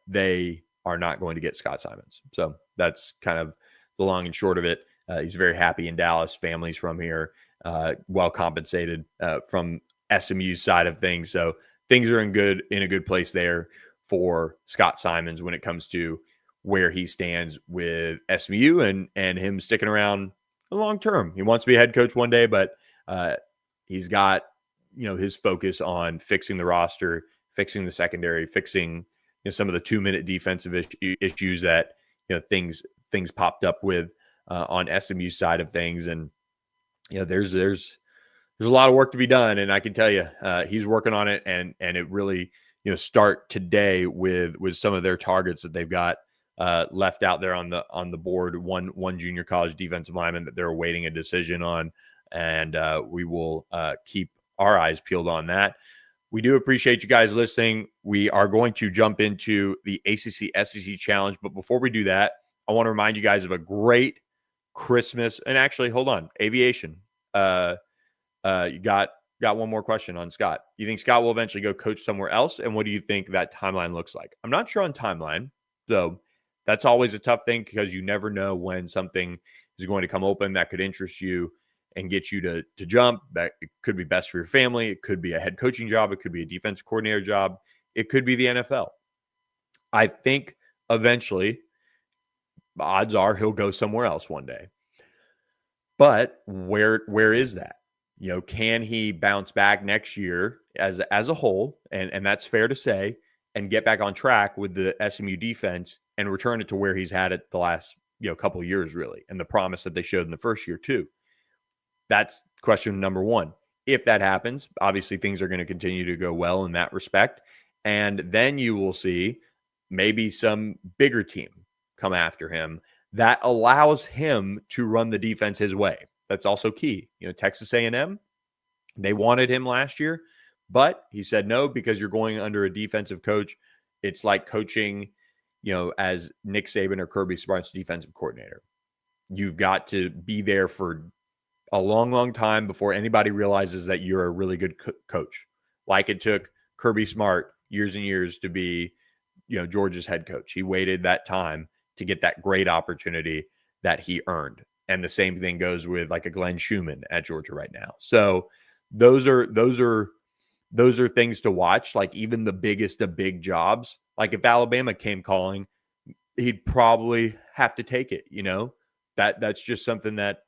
they are not going to get Scott Simons. So that's kind of the long and short of it. He's very happy in Dallas. Family's from here, well compensated from SMU's side of things. So things are in a good place there for Scott Simons when it comes to where he stands with SMU and him sticking around long term. He wants to be a head coach one day, but he's got his focus on fixing the roster, fixing the secondary, fixing some of the 2-minute defensive issues that things popped up with on SMU's side of things. And there's a lot of work to be done, and I can tell you he's working on it, and it really start today with some of their targets that they've got left out there on the board. One junior college defensive lineman that they're awaiting a decision on, and we will keep our eyes peeled on that. We do appreciate you guys listening. We are going to jump into the ACC SEC Challenge, but before we do that, I want to remind you guys of a great Christmas. And actually, hold on, aviation. You got one more question on Scott. You think Scott will eventually go coach somewhere else? And what do you think that timeline looks like? I'm not sure on timeline. So that's always a tough thing because you never know when something is going to come open that could interest you and get you to jump. That it could be best for your family. It could be a head coaching job. It could be a defensive coordinator job. It could be the NFL. I think eventually, odds are he'll go somewhere else one day. But where is that? Can he bounce back next year as a whole? And that's fair to say, and get back on track with the SMU defense and return it to where he's had it the last couple of years, really, and the promise that they showed in the first year too. That's question number one. If that happens, obviously things are going to continue to go well in that respect. And then you will see maybe some bigger team come after him that allows him to run the defense his way. That's also key. Texas A&M, they wanted him last year, but he said no because you're going under a defensive coach. It's like coaching, as Nick Saban or Kirby Smart's defensive coordinator. You've got to be there for a long, long time before anybody realizes that you're a really good coach. Like it took Kirby Smart years and years to be, Georgia's head coach. He waited that time to get that great opportunity that he earned. And the same thing goes with like a Glenn Schumann at Georgia right now. So those are things to watch. Like even the biggest of big jobs, like if Alabama came calling, he'd probably have to take it. That's just something that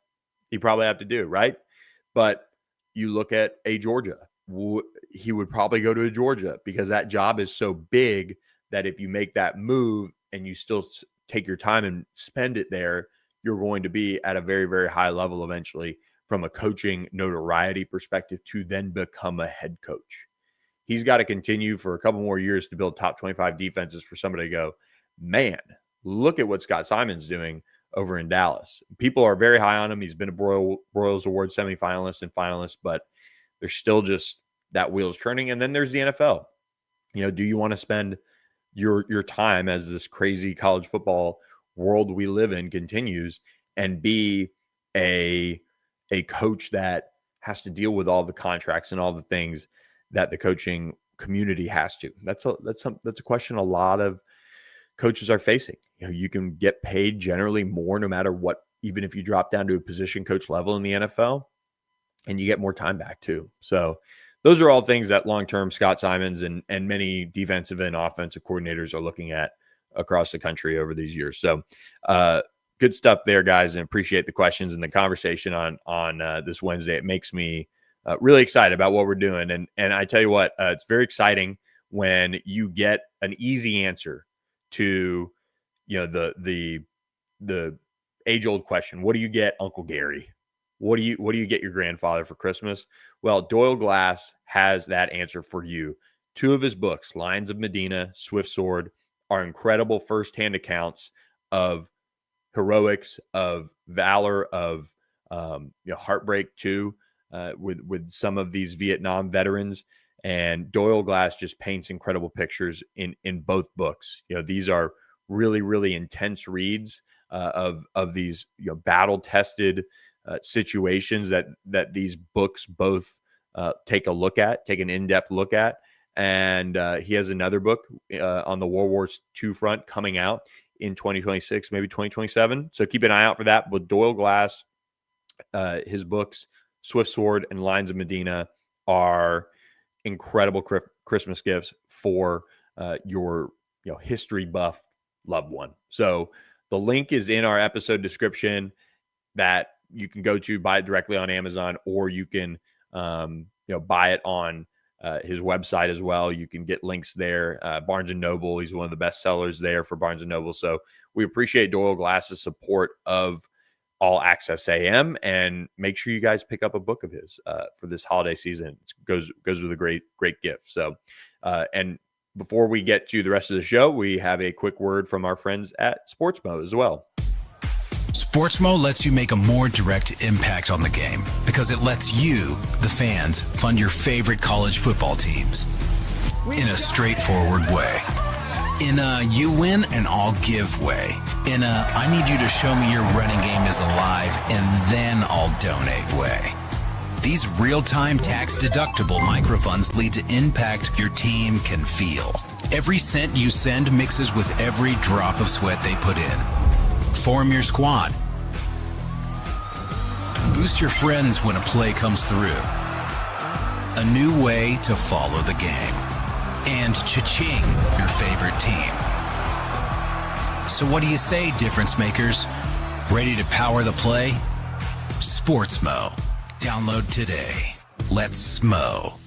he probably have to do, right? But you look at a Georgia, he would probably go to a Georgia because that job is so big that if you make that move and you still take your time and spend it there, you're going to be at a very, very high level eventually from a coaching notoriety perspective to then become a head coach. He's got to continue for a couple more years to build top 25 defenses for somebody to go, man, look at what Scott Simon's doing over in Dallas. People are very high on him. He's been a Broyles Award semifinalist and finalist, but there's still just that wheels turning. And then there's the NFL. Do you want to spend your time as this crazy college football world we live in continues and be a coach that has to deal with all the contracts and all the things that the coaching community has to? That's a question a lot of coaches are facing. You can get paid generally more no matter what, even if you drop down to a position coach level in the NFL, and you get more time back too. So those are all things that long-term Scott Simons and many defensive and offensive coordinators are looking at across the country over these years. So good stuff there, guys, and appreciate the questions and the conversation on this Wednesday. It makes me really excited about what we're doing. And I tell you what, it's very exciting when you get an easy answer to, the age-old question. What do you get Uncle Gary? What do you get your grandfather for Christmas? Well, Doyle Glass has that answer for you. 2 of his books, Lions of Medina, Swift Sword, are incredible firsthand accounts of heroics, of valor, of heartbreak too, with some of these Vietnam veterans. And Doyle Glass just paints incredible pictures in both books. These are really, really intense reads of these battle tested situations that these books both take an in-depth look at. And he has another book on the World War II front coming out in 2026, maybe 2027. So keep an eye out for that. But Doyle Glass, his books, Swift Sword and Lions of Medina, are incredible Christmas gifts for your history buff loved one. So the link is in our episode description that you can go to, buy it directly on Amazon, or you can buy it on his website as well. You can get links there. Barnes & Noble, he's one of the best sellers there for Barnes & Noble. So we appreciate Doyle Glass's support of All Access AM, and make sure you guys pick up a book of his for this holiday season. It goes with a great gift. So, and before we get to the rest of the show, we have a quick word from our friends at Sportsmo as well. Sportsmo lets you make a more direct impact on the game because it lets you, the fans, fund your favorite college football teams in a straightforward way. In a you win and I'll give way. In a I need you to show me your running game is alive and then I'll donate way. These real-time tax-deductible microfunds lead to impact your team can feel. Every cent you send mixes with every drop of sweat they put in. Form your squad. Boost your friends when a play comes through. A new way to follow the game. And cha-ching, your favorite team. So what do you say, difference makers? Ready to power the play? Sportsmo. Download today. Let's smo.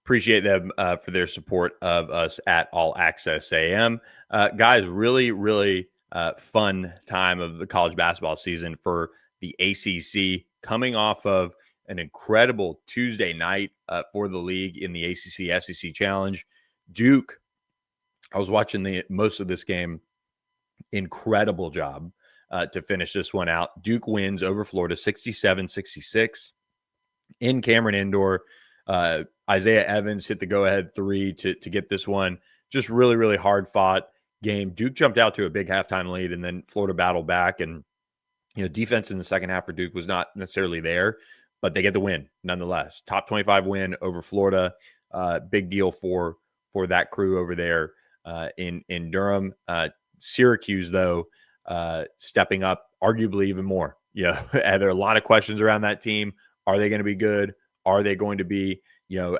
Appreciate them for their support of us at All Access AM. Guys, really, really fun time of the college basketball season for the ACC, coming off of an incredible Tuesday night for the league in the ACC SEC Challenge. Duke, I was watching most of this game. Incredible job to finish this one out. Duke wins over Florida 67-66 in Cameron Indoor. Isaiah Evans hit the go-ahead 3 to get this one. Just really, really hard-fought game. Duke jumped out to a big halftime lead, and then Florida battled back. And defense in the second half for Duke was not necessarily there, but they get the win nonetheless. Top 25 win over Florida. Big deal for that crew over there in Durham. Syracuse, though, stepping up arguably even more. There are a lot of questions around that team. Are they going to be good? Are they going to be,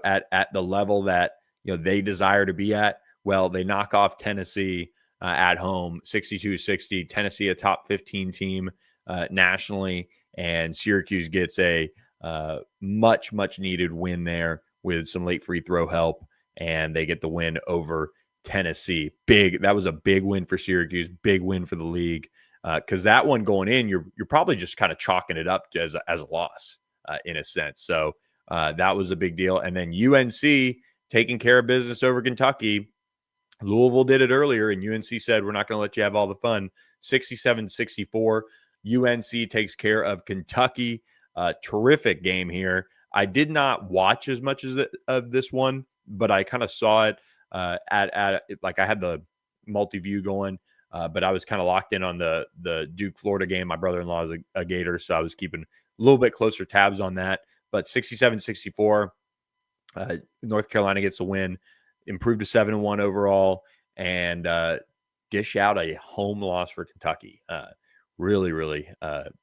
at the level that, they desire to be at? Well, they knock off Tennessee at home, 62-60. Tennessee, a top 15 team nationally, and Syracuse gets a much needed win there with some late free throw help, and they get the win over Tennessee. That was a big win for Syracuse, big win for the league, because that one going in, you're probably just kind of chalking it up as a loss in a sense. So that was a big deal. And then UNC taking care of business over Kentucky. Louisville did it earlier, and UNC said, we're not going to let you have all the fun. 67-64. UNC takes care of Kentucky. Terrific game here. I did not watch as much of this one, but I kind of saw it at like I had the multi-view going, but I was kind of locked in on the Duke-Florida game. My brother-in-law is a Gator, so I was keeping a little bit closer tabs on that. But 67-64, North Carolina gets a win, improved to 7-1 overall, and dish out a home loss for Kentucky. Really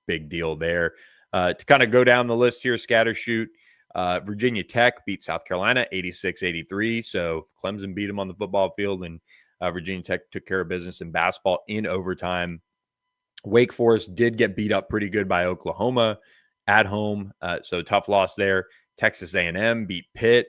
big deal there. To kind of go down the list here, scatter shoot, Virginia Tech beat South Carolina 86-83. So Clemson beat them on the football field, and Virginia Tech took care of business in basketball in overtime. Wake Forest did get beat up pretty good by Oklahoma at home, so tough loss there. Texas A&M beat Pitt.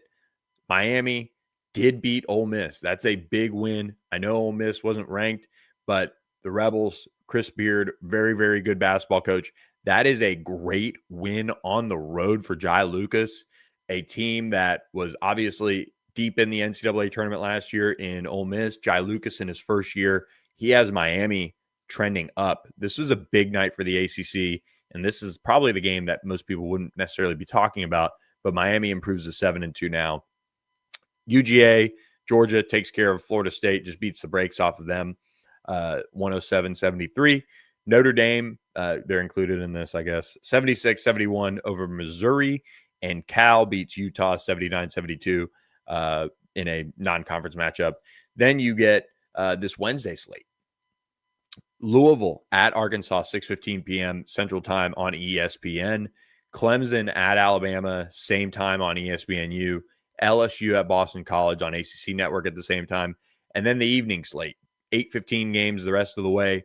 Miami did beat Ole Miss. That's a big win. I know Ole Miss wasn't ranked, but the Rebels, Chris Beard, very good basketball coach. That is a great win on the road for Jai Lucas, a team that was obviously deep in the NCAA tournament last year in Ole Miss. Jai Lucas in his first year, he has Miami trending up. This was a big night for the ACC, and this is probably the game that most people wouldn't necessarily be talking about, but Miami improves to 7-2 now. UGA, Georgia takes care of Florida State, just beats the brakes off of them, 107-73. Notre Dame, they're included in this, I guess, 76-71 over Missouri, and Cal beats Utah 79-72 in a non-conference matchup. Then you get this Wednesday slate. Louisville at Arkansas, 6:15 p.m. Central Time on ESPN. Clemson at Alabama, same time on ESPNU. LSU at Boston College on ACC Network at the same time. And then the evening slate, 8:15 games the rest of the way.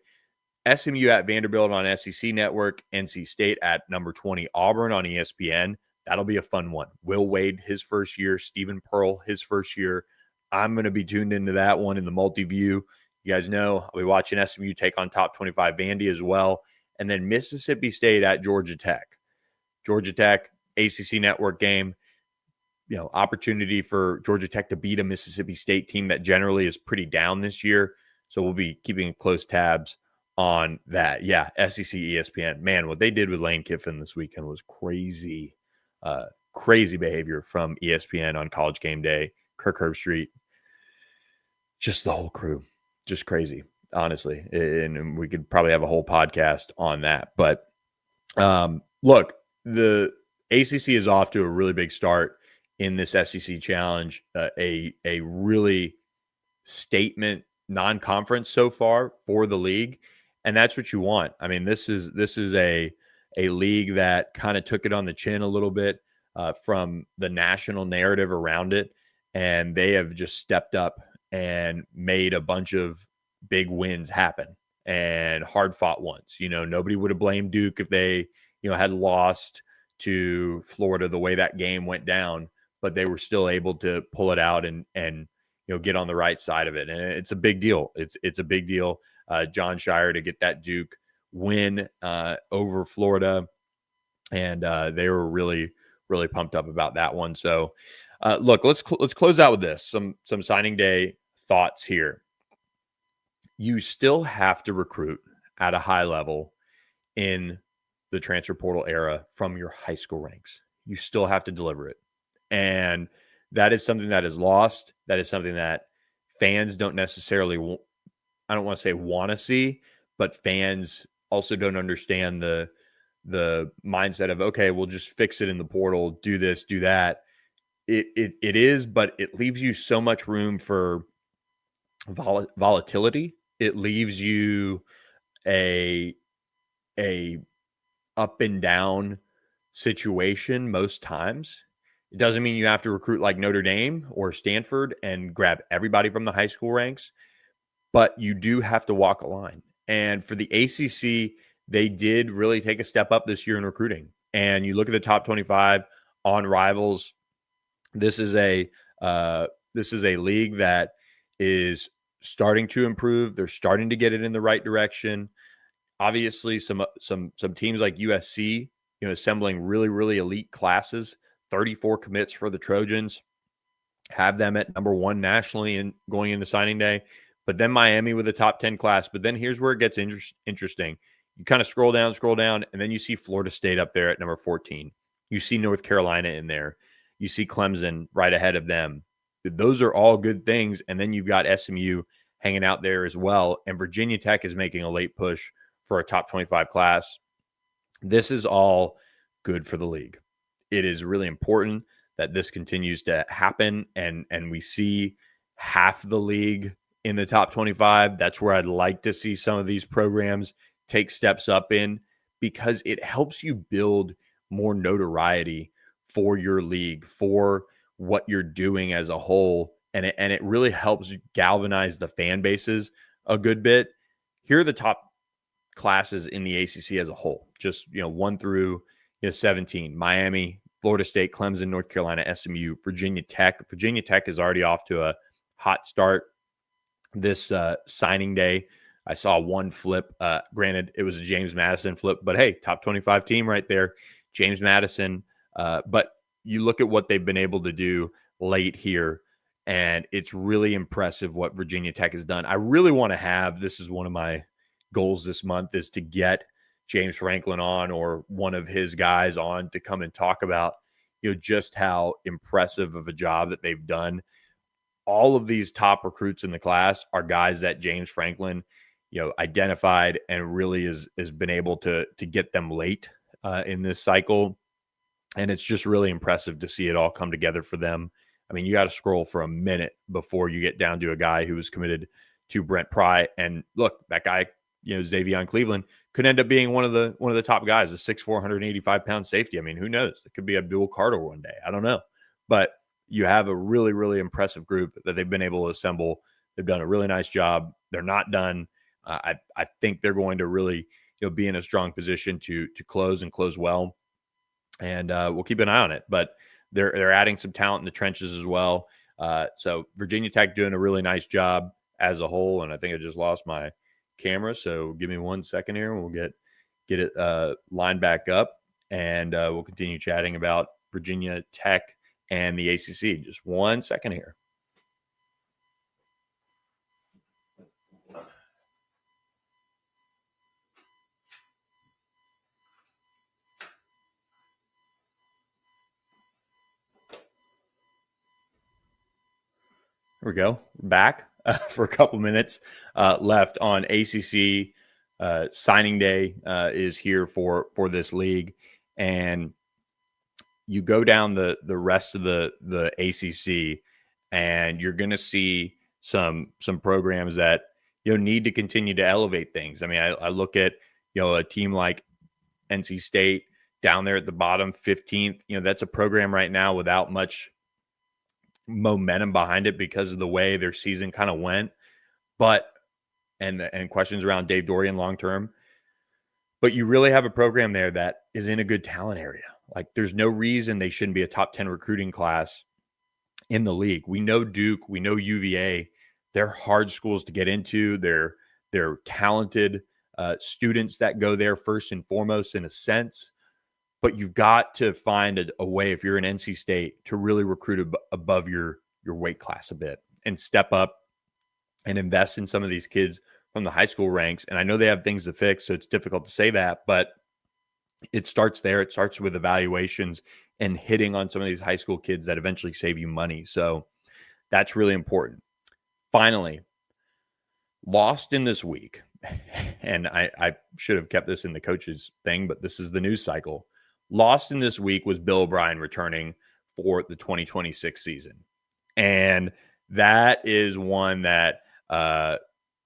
SMU at Vanderbilt on SEC Network. NC State at number 20 Auburn on ESPN. That'll be a fun one. Will Wade, his first year. Stephen Pearl, his first year. I'm going to be tuned into that one in the multi-view. You guys know I'll be watching SMU take on top 25 Vandy as well. And then Mississippi State at Georgia Tech. Georgia Tech, ACC Network game. You know, opportunity for Georgia Tech to beat a Mississippi State team that generally is pretty down this year. So we'll be keeping close tabs on that. Yeah, SEC ESPN. Man, what they did with Lane Kiffin this weekend was crazy. Crazy behavior from ESPN on College Game Day. Kirk Herbstreit. Just the whole crew. Just crazy, honestly. And we could probably have a whole podcast on that. But look, the ACC is off to a really big start in this SEC challenge, a really statement non-conference so far for the league. And that's what you want. I mean, this is a league that kind of took it on the chin a little bit from the national narrative around it. And they have just stepped up and made a bunch of big wins happen and hard fought ones. You know, nobody would have blamed Duke if they, had lost to Florida the way that game went down, but they were still able to pull it out and get on the right side of it. And it's a big deal. It's a big deal. John Shire to get that Duke win over Florida. And they were really, really pumped up about that one. So look, let's close out with this. Some signing day thoughts here. You still have to recruit at a high level in the transfer portal era from your high school ranks. You still have to deliver it. And that is something that is lost. That is something that fans don't necessarily, I don't want to say want to see, but fans also don't understand the mindset of, okay, we'll just fix it in the portal, do this, do that. It is, but it leaves you so much room for volatility. It leaves you a up and down situation most times. It doesn't mean you have to recruit like Notre Dame or Stanford and grab everybody from the high school ranks, but you do have to walk a line. And for the ACC, they did really take a step up this year in recruiting. And you look at the top 25 on Rivals. This is a league that is starting to improve. They're starting to get it in the right direction. Obviously, some teams like USC, assembling really, really elite classes. 34 commits for the Trojans, have them at number 1 nationally and going into signing day. But then Miami with a top 10 class. But then here's where it gets interesting. You kind of scroll down, and then you see Florida State up there at number 14. You see North Carolina in there. You see Clemson right ahead of them. Those are all good things. And then you've got SMU hanging out there as well. And Virginia Tech is making a late push for a top 25 class. This is all good for the league. It is really important that this continues to happen, and we see half the league in the top 25. That's where I'd like to see some of these programs take steps up in, because it helps you build more notoriety for your league, for what you're doing as a whole, and it really helps galvanize the fan bases a good bit. Here are the top classes in the ACC as a whole, just 1 through 17. Miami, Florida State, Clemson, North Carolina, SMU, Virginia Tech. Virginia Tech is already off to a hot start this signing day. I saw one flip. Granted, it was a James Madison flip, but hey, top 25 team right there, James Madison. But you look at what they've been able to do late here, and it's really impressive what Virginia Tech has done. I really want to have, this is one of my goals this month, is to get James Franklin on, or one of his guys on, to come and talk about, just how impressive of a job that they've done. All of these top recruits in the class are guys that James Franklin, identified, and really has been able to get them late in this cycle. And it's just really impressive to see it all come together for them. I mean, you got to scroll for a minute before you get down to a guy who was committed to Brent Pry. And look, that guy, Xavion Cleveland, could end up being one of the top guys, a 6'4", 185-pound safety. I mean, who knows? It could be Abdul Carter one day. I don't know. But you have a really, really impressive group that they've been able to assemble. They've done a really nice job. They're not done. I think they're going to really be in a strong position to close well. And we'll keep an eye on it. But they're adding some talent in the trenches as well. So Virginia Tech doing a really nice job as a whole. And I think I just lost my camera, so give me 1 second here, and we'll get it lined back up, and we'll continue chatting about Virginia Tech and the ACC. Just 1 second here. Here we go. Back for a couple minutes left on ACC. Signing day is here for this league, and you go down the rest of the ACC, and you're going to see some programs that need to continue to elevate things. I mean, I look at a team like NC State down there at the bottom, 15th. That's a program right now without much momentum behind it because of the way their season kind of went, but and questions around Dave Dorian long term. But you really have a program there that is in a good talent area. Like, there's no reason they shouldn't be a top 10 recruiting class in the league. We know Duke, we know UVA. They're hard schools to get into. They're talented students that go there first and foremost, in a sense. But you've got to find a way, if you're an NC State, to really recruit above your weight class a bit and step up and invest in some of these kids from the high school ranks. And I know they have things to fix, so it's difficult to say that, but it starts there. It starts with evaluations and hitting on some of these high school kids that eventually save you money. So that's really important. Finally, lost in this week, and I should have kept this in the coaches thing, but this is the news cycle. Lost in this week was Bill O'Brien returning for the 2026 season. And that is one that,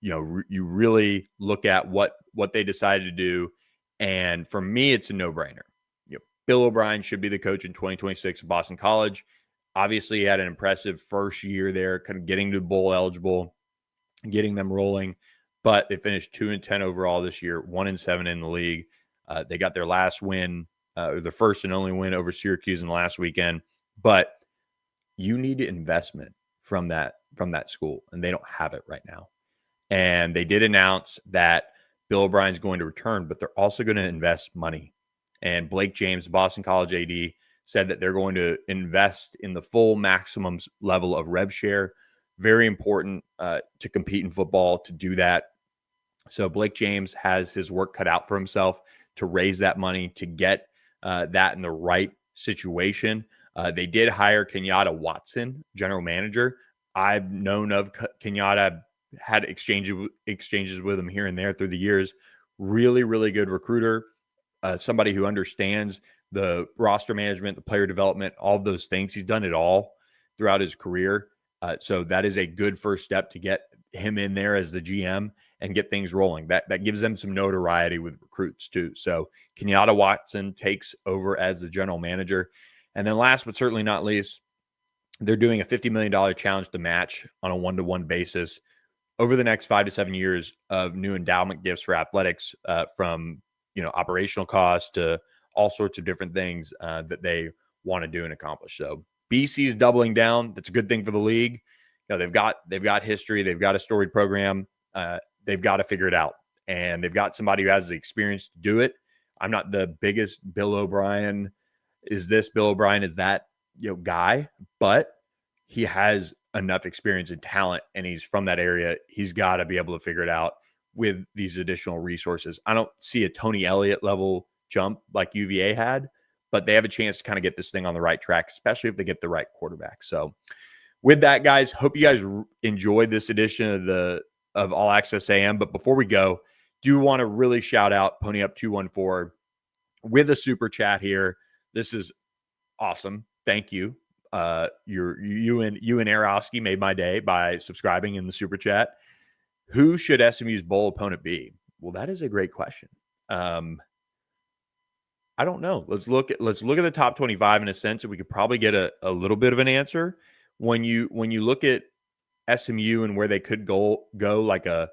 you really look at what they decided to do. And for me, it's a no-brainer. Bill O'Brien should be the coach in 2026 at Boston College. Obviously, he had an impressive first year there, kind of getting to bowl eligible. getting them rolling. But they finished 2-10 overall this year, 1-7 in the league. They got their last win, the first and only win over Syracuse in the last weekend. But you need investment from that school, and they don't have it right now. And they did announce that Bill O'Brien's going to return, but they're also going to invest money. And Blake James, Boston College AD, said that they're going to invest in the full maximum level of rev share. Very important to compete in football, to do that. So Blake James has his work cut out for himself to raise that money, to get that in the right situation. They did hire Kenyatta Watson, general manager. I've known of Kenyatta, had exchanges with him here and there through the years. Really, really good recruiter. Somebody who understands the roster management, the player development, all of those things. He's done it all throughout his career. So that is a good first step to get him in there as the GM and get things rolling. That gives them some notoriety with recruits too. So Kenyatta Watson takes over as the general manager. And then last but certainly not least, they're doing a $50 million challenge to match on a one-to-one basis over the next 5 to 7 years of new endowment gifts for athletics, from operational costs to all sorts of different things that they want to do and accomplish. So BC is doubling down. That's a good thing for the league. They've got history. They've got a storied program. They've got to figure it out, and they've got somebody who has the experience to do it. I'm not the biggest Bill O'Brien is that guy, but he has enough experience and talent, and he's from that area. He's got to be able to figure it out with these additional resources. I don't see a Tony Elliott level jump like UVA had, but they have a chance to kind of get this thing on the right track, especially if they get the right quarterback. So with that, guys, hope you guys enjoyed this edition of All Access AM. But before we go, do want to really shout out Pony Up 214 with a super chat here. This is awesome. Thank you. You and Arowski made my day by subscribing in the super chat. Who should SMU's bowl opponent be? Well, that is a great question. I don't know. Let's look at the top 25 in a sense that we could probably get a little bit of an answer. When you look at SMU and where they could go like a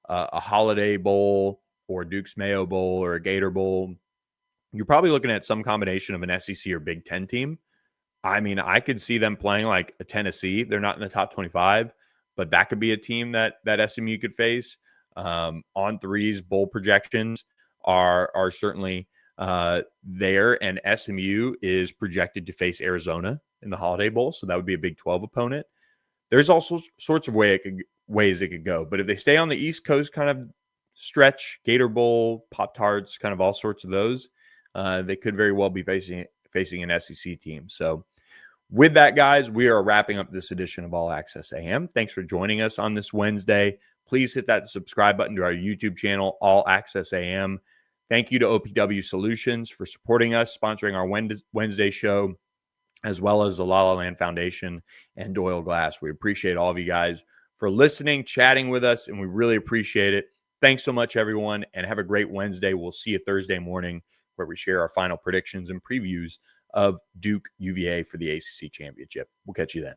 Holiday Bowl or Duke's Mayo Bowl or a Gator Bowl, you're probably looking at some combination of an SEC or Big Ten team. I mean, I could see them playing like a Tennessee. They're not in the top 25, but that could be a team that SMU could face. On threes, bowl projections are certainly there, and SMU is projected to face Arizona in the Holiday Bowl, so that would be a Big 12 opponent. There's also sorts of ways it could go, but if they stay on the East Coast kind of stretch, Gator Bowl, Pop-Tarts, kind of all sorts of those, they could very well be facing an SEC team. So with that, guys, we are wrapping up this edition of All Access AM. Thanks for joining us on this Wednesday. Please hit that subscribe button to our YouTube channel, All Access AM. Thank you to OPW Solutions for supporting us, sponsoring our Wednesday show, as well as the La La Land Foundation and Doyle Glass. We appreciate all of you guys for listening, chatting with us, and we really appreciate it. Thanks so much, everyone, and have a great Wednesday. We'll see you Thursday morning, where we share our final predictions and previews of Duke UVA for the ACC Championship. We'll catch you then.